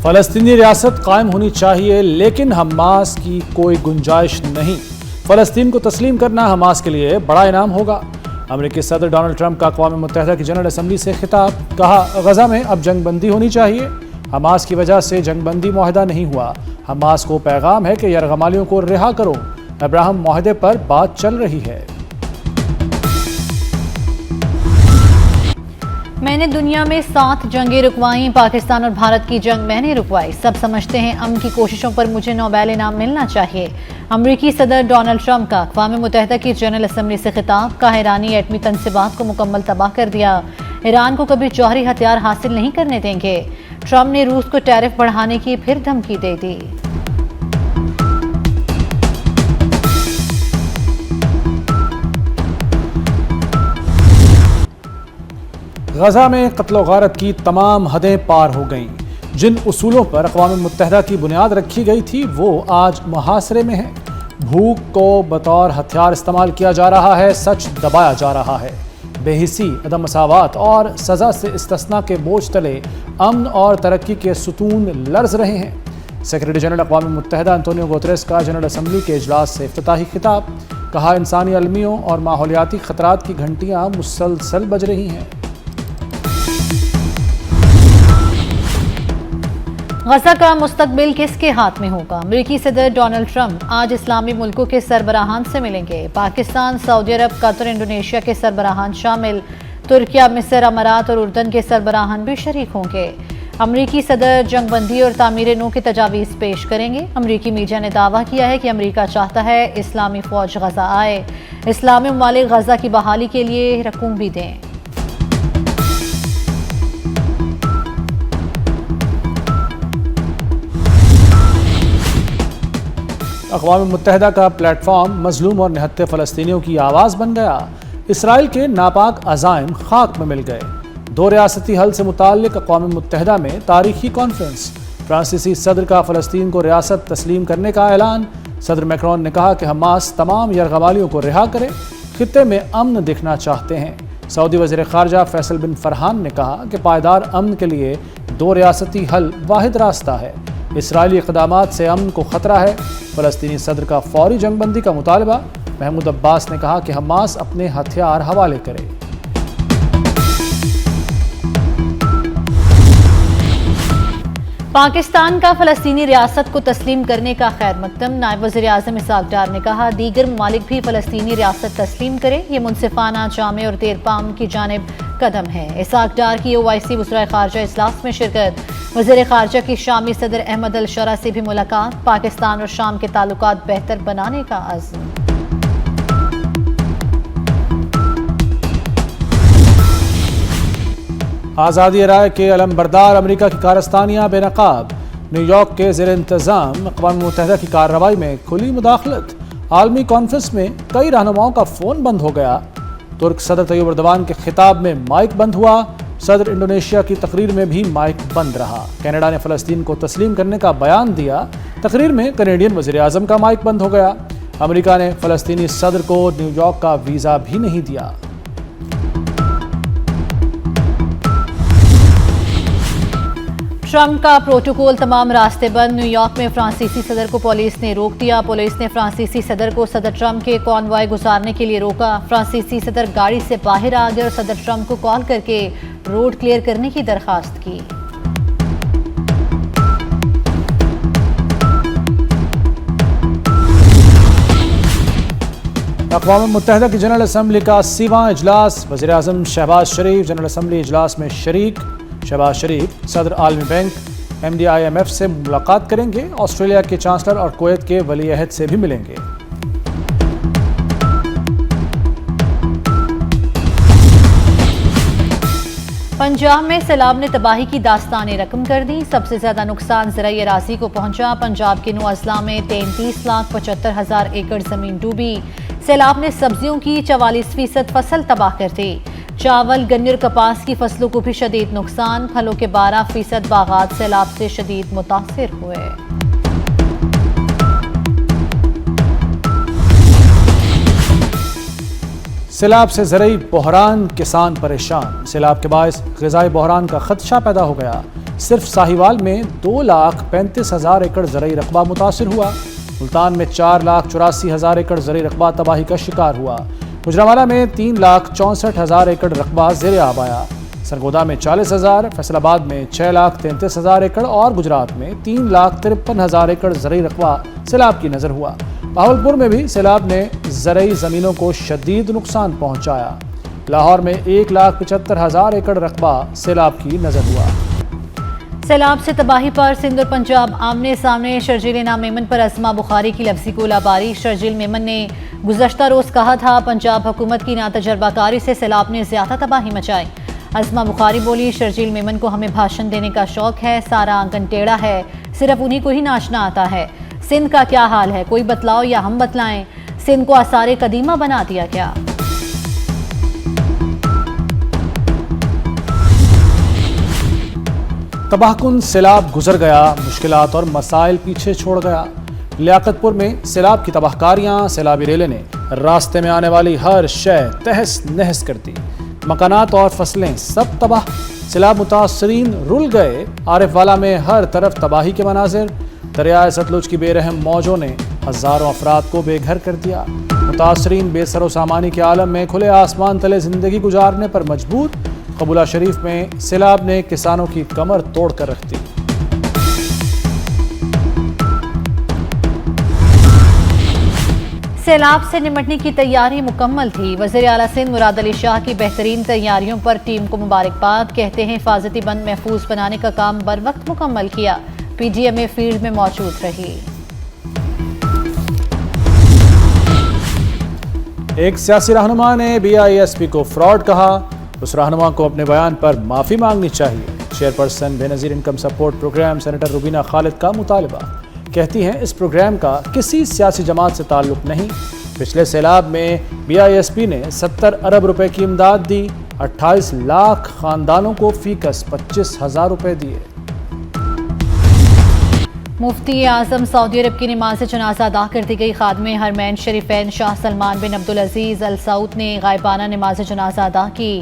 फलस्तीनी रियासत कायम होनी चाहिए, लेकिन हमास की कोई गुंजाइश नहीं। फलस्तीन को तस्लीम करना हमास के लिए बड़ा इनाम होगा। अमेरिकी सदर डोनाल्ड ट्रंप का अक़वाम मुत्तहिदा की जनरल असम्बली से खिताब। कहा, गजा में अब जंगबंदी होनी चाहिए। हमास की वजह से जंगबंदी मुआहदा नहीं हुआ। हमास को पैगाम है कि यरगमालियों को रिहा करो। अब्राहम मुआहदे पर बात चल रही है। मैंने दुनिया में 7 जंगें रुकवाई, पाकिस्तान और भारत की जंग मैंने रुकवाई। सब समझते हैं अमन की कोशिशों पर मुझे नोबेल इनाम मिलना चाहिए। अमरीकी सदर डोनाल्ड ट्रंप का अक़वाम मुत्तहिदा की जनरल असम्बली से खिताब। कहा, ईरानी एटमी तनसीबात को मुकम्मल तबाह कर दिया। ईरान को कभी जौहरी हथियार हासिल नहीं करने देंगे। ट्रंप ने रूस को टैरिफ बढ़ाने की फिर धमकी दे दी। गजा में कत्ल गारत की तमाम हदें पार हो गईं। जिन उसूलों पर अक़वाम मुत्तहिदा की बुनियाद रखी गई थी वो आज मुहासरे में है। भूख को बतौर हथियार इस्तेमाल किया जा रहा है, सच दबाया जा रहा है। बेहिसी, अदम मसावात और सज़ा से इस्तिस्ना के बोझ तले अमन और तरक्की के सुतून लर्ज़ रहे हैं। सेक्रेटरी जनरल अक़वाम मुत्तहिदा अंतोनियो गुतेरेस का जनरल असम्बली के इजलास से इफ्तिताही खिताब। कहा, इंसानी अलमियों और माहौलियाती ख़तरात की घंटियाँ मुसलसल बज रही हैं। गजा का मुस्तकबिल किसके हाथ में होगा? अमेरिकी सदर डोनाल्ड ट्रंप आज इस्लामी मुल्कों के सरबराहान से मिलेंगे। पाकिस्तान, सऊदी अरब, कतर, इंडोनेशिया के सरबराहान शामिल। तुर्किया, मिस्र, अमारात और उर्दन के सरबराहान भी शरीक होंगे। अमेरिकी सदर जंगबंदी और तामीर नू की तजावीज़ पेश करेंगे। अमेरिकी मीडिया ने दावा किया है कि अमेरिका चाहता है इस्लामी फ़ौज गजा आए। इस्लामी ममालिक गजा की बहाली के लिए रकूम भी दें। अक़वाम मुत्तहिदा का प्लेटफॉर्म मजलूम और निहत्थे फ़लस्तीनियों की आवाज़ बन गया। इसराइल के नापाक अज़ाइम खाक में मिल गए। 2 रियासती हल से मुताल्लिक़ अक़वाम मुत्तहिदा में तारीखी कॉन्फ्रेंस। फ्रांसीसी सदर का फ़लस्तीन को रियासत तस्लीम करने का ऐलान। सदर मैक्रोन ने कहा कि हमास तमाम यरगमालियों को रिहा करे, खित्ते में अमन देखना चाहते हैं। सऊदी वज़ीर ख़ारजा फैसल बिन फरहान ने कहा कि पायदार अमन के लिए 2 रियासती हल वाहिद रास्ता है। इसराइली इक़दामात से अमन को ख़तरा है। फ़लस्तीनी सदर का फौरी जंगबंदी का मुतालबा। महमूद अब्बास ने कहा कि हमास अपने हथियार हवाले करे। पाकिस्तान का फ़लस्तीनी रियासत को तस्लीम करने का खैर मकदम। नायब वज़ीर आज़म इसहाक़ डार ने कहा, दीगर ममालिक भी फ़लस्तीनी रियासत तस्लीम करे। ये मुनसिफाना, जामे और देरपाम की जानिब कदम है। इसहाक़ डार की OIC वज़ीर ख़ारजा इजलास में शिरकत। वज़ीर ख़ारजा की शामी सदर अहमद अल शरा से भी मुलाकात। पाकिस्तान और शाम के ताल्लुकात बेहतर बनाने का अज़्म। आज़ादी राय के अलमबरदार अमेरिका की कारस्तानियाँ बेनकाब। न्यूयॉर्क के ज़ेर इंतज़ाम अक़वाम मुत्तहिदा की कार्रवाई में खुली मुदाखलत। आलमी कॉन्फ्रेंस में कई रहनुमाओं का फ़ोन बंद हो गया। तुर्क सदर तैयब एर्दोगान के खिताब में माइक बंद हुआ। सदर इंडोनेशिया की तकरीर में भी माइक बंद रहा। कनाडा ने फ़लस्तीन को तस्लीम करने का बयान दिया। तकरीर में कनेडियन वज़ीर आज़म का माइक बंद हो गया। अमेरिका ने फ़लस्तीनी सदर को न्यूयॉर्क का वीज़ा भी नहीं दिया। ट्रंप का प्रोटोकॉल तमाम रास्ते बंद। न्यूयॉर्क में फ्रांसीसी सदर को पुलिस ने रोक दिया। पुलिस ने फ्रांसीसी सदर को सदर ट्रंप के कॉन्वॉय गुजारने के लिए रोका। फ्रांसीसी सदर गाड़ी से बाहर आ गए और सदर ट्रंप को कॉल करके रोड क्लियर करने की दरखास्त की। अक़वाम मुत्तहिदा की जनरल असम्बली का 80वां इजलास। वज़ीर आज़म शहबाज शरीफ जनरल असम्बली इजलास में शरीक। शहबाज शरीफ सदर आलमी बैंक, MD IMF से मुलाकात करेंगे। ऑस्ट्रेलिया के चांसलर और कुवैत के वली अहद से भी मिलेंगे। पंजाब में सैलाब ने तबाही की दास्तानें रकम कर दी। सबसे ज्यादा नुकसान ज़राई अराज़ी को पहुंचा। पंजाब के 9 अजला में 33,75,000 एकड़ जमीन डूबी। सैलाब ने सब्जियों की 44% फसल तबाह कर दी। चावल, गन्ने और कपास की फसलों को भी शदीद नुकसान। फलों के 12% बागात सैलाब से शदीद मुतासिर हुए। सैलाब से ज़रूरी बहरान, किसान परेशान। सैलाब के बायस ग़िज़ाई बहरान का खदशा पैदा हो गया। सिर्फ साहिवाल में 2,35,000 एकड़ ज़रई रकबा मुतासिर हुआ। मुल्तान में 4,84,000 एकड़ ज़रई रकबा तबाही का शिकार हुआ। गुजरांवाला में 3,64,000 एकड़ रकबा ज़ेर आब आया। सरगोदा में 40,000, फैसलाबाद में 6,33,000 एकड़ और गुजरात में 3,53,000 एकड़ ज़रई रकबा सैलाब की नज़र हुआ। बहावलपुर में भी सैलाब ने ज़रई ज़मीनों को शदीद नुकसान पहुँचाया। लाहौर में 1,75,000 एकड़ रकबा सैलाब की नज़र हुआ। सैलाब से तबाही पर सिंध और पंजाब आमने सामने। शर्जील इनाम मेमन पर असमा बुखारी की लफ्जी गोलाबारी। शर्जील मेमन ने गुज़श्ता रोज़ कहा था पंजाब हुकूमत की नातजर्बाकारी से सैलाब ने ज़्यादा तबाही मचाई। असमा बुखारी बोली, शर्जील मेमन को हमें भाषण देने का शौक है, सारा आंगन टेढ़ा है, सिर्फ उन्हीं को ही नाचना आता है। सिंध का क्या हाल है, कोई बतलाओ या हम बतलाएं। सिंध को आसारे कदीमा बना दिया गया। तबाहकुन सैलाब गुजर गया, मुश्किलात और मसाइल पीछे छोड़ गया। लियाकतपुर में सैलाब की तबाहकारियां, सैलाबी रेले ने रास्ते में आने वाली हर शय तहस नहस कर दी। मकानात और फसलें सब तबाह। सैलाब मुतासरीन रुल गए। आरिफवाला में हर तरफ तबाही के मनाजिर। दरियाए सतलुज की बेरहम मौजों ने हज़ारों अफराद को बेघर कर दिया। मुतासरीन बेसरो सामानी के आलम में खुले आसमान तले ज़िंदगी गुजारने पर मजबूर। कबूला शरीफ में सैलाब ने किसानों की कमर तोड़ कर रख दी। सैलाब से निपटने की तैयारी मुकम्मल थी। वज़ीर आला सिंध मुराद अली शाह की बेहतरीन तैयारियों पर टीम को मुबारकबाद। कहते हैं हिफाजती बंद महफूज बनाने का काम बर वक्त मुकम्मल किया। PGMA फील्ड में मौजूद रही। एक सियासी रहनुमा ने BISP को फ्रॉड कहा। उस रहनुमा को अपने बयान पर माफ़ी मांगनी चाहिए। Chairperson Benazir income support programme senator Rubina Khalid का मुतालबा। कहती हैं इस प्रोग्राम का किसी सियासी जमात से ताल्लुक़ नहीं। पिछले सैलाब में BISP ने 70 अरब रुपए की इमदाद दी। 28 लाख ख़ानदानों को फ़ीकस 25,000 रुपए दिए। मुफ्ती आज़म सऊदी अरब की नमाज जनाजा अदा कर दी गई। खादमे हरमैन शरीफैन शाह सलमान बिन अब्दुल अजीज़ अल सऊद ने गायबाना नमाज जनाजा अदा की।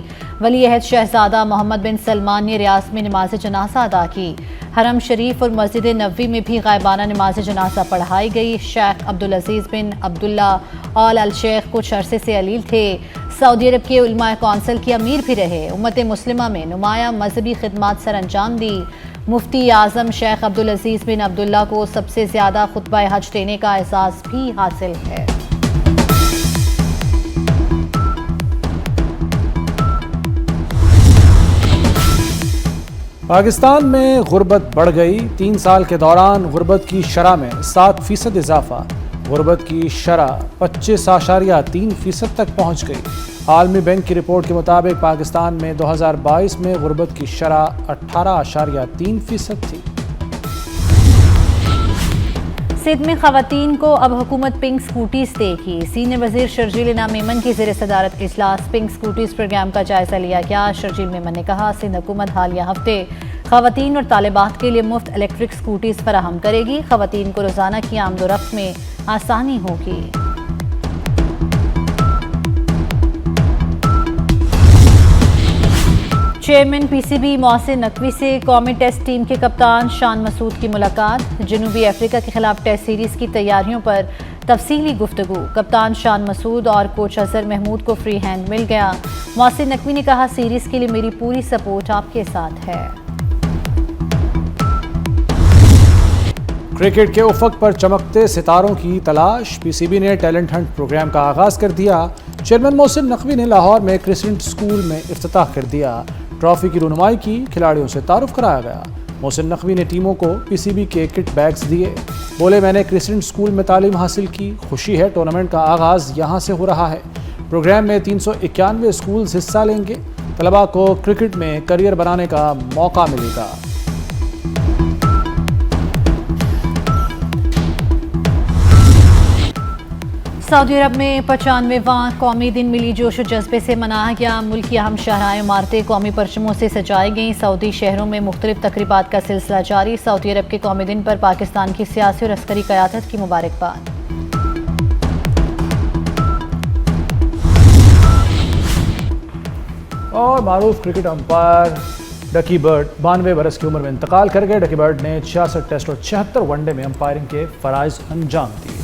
वली अहद शहजादा मोहम्मद बिन सलमान ने रियाज में नमाज जनाजा अदा की। हरम शरीफ और मस्जिद नबवी में भी गायबाना नमाज जनाजा पढ़ाई गई। शेख अब्दुल अजीज़ बिन अब्दुल्ला आल अल शेख कुछ अरसे से अलील थे। सऊदी अरब के उलमा कौंसिल के अमीर भी रहे। उम्मत मुस्लिमा में नुमाया मजहबी खिदमात सर अंजाम दी। मुफ्ती आज़म शेख अब्दुल अजीज़ बिन अब्दुल्ला को सबसे ज़्यादा खुतबा हज देने का एहसास भी हासिल है। पाकिस्तान में गुर्बत बढ़ गई। 3 साल के दौरान गुर्बत की शरह में 7% इजाफा। गुर्बत की शरह 25.3% तक पहुँच गई। आलमी बैंक की रिपोर्ट के मुताबिक पाकिस्तान में 2022 में गुर्बत की शरह 18.3% थी। सिंध में खवातीन को अब हुकूमत पिंक स्कूटीज देगी। सीनियर वजीर शर्जील इनाम मेमन की ज़ेर सदारत इजलास पिंक स्कूटीज प्रोग्राम का जायजा लिया गया। शर्जील मेमन ने कहा सिंध हुकूमत हालिया हफ्ते खवातीन और तालिबात के लिए मुफ्त इलेक्ट्रिक स्कूटीज फराहम करेगी। खवातीन को रोजाना की आमदोरफ्त में आसानी होगी। चेयरमैन PCB मोहसिन नकवी से कौमी टेस्ट टीम के कप्तान शान मसूद की मुलाकात। जनूबी अफ्रीका के खिलाफ टेस्ट सीरीज की तैयारियों पर तफसीली गुफ्तगू। कप्तान शान मसूद और कोच अजहर महमूद को फ्री हैंड मिल गया। मोहसिन नकवी ने कहा सीरीज के लिए मेरी पूरी सपोर्ट आपके साथ है। क्रिकेट के उफक पर चमकते सितारों की तलाश। PCB ने टैलेंट हंट प्रोग्राम का आगाज कर दिया। चेयरमैन मोहसिन नकवी ने लाहौर में क्रिसेंट स्कूल में इफ्तिताह कर दिया। ट्रॉफी की रुनुमाई की, खिलाड़ियों से तारुफ कराया गया। मोहसिन नकवी ने टीमों को PCB के किट बैग्स दिए। बोले मैंने क्रिसेंट स्कूल में तालीम हासिल की, खुशी है टूर्नामेंट का आगाज यहाँ से हो रहा है। प्रोग्राम में 391 स्कूल हिस्सा लेंगे। तलबा को क्रिकेट में करियर बनाने का मौका मिलेगा। सऊदी अरब में 95वां कौमी दिन मिली जोश और जज्बे से मनाया गया। मुल्क की अहम शाहराएं इमारतें कौमी परचमों से सजाई गईं। सऊदी शहरों में मुख्तलिफ तकरीबात का सिलसिला जारी। सऊदी अरब के कौमी दिन पर पाकिस्तान की सियासी और अस्करी क़यादत की मुबारकबाद। और मारूफ क्रिकेट अंपायर डकी बर्ड 92 बरस की उम्र में इंतकाल कर गए। डकी बर्ड ने 66 टेस्ट और 76 वनडे में अंपायरिंग के फराइज अंजाम दिए।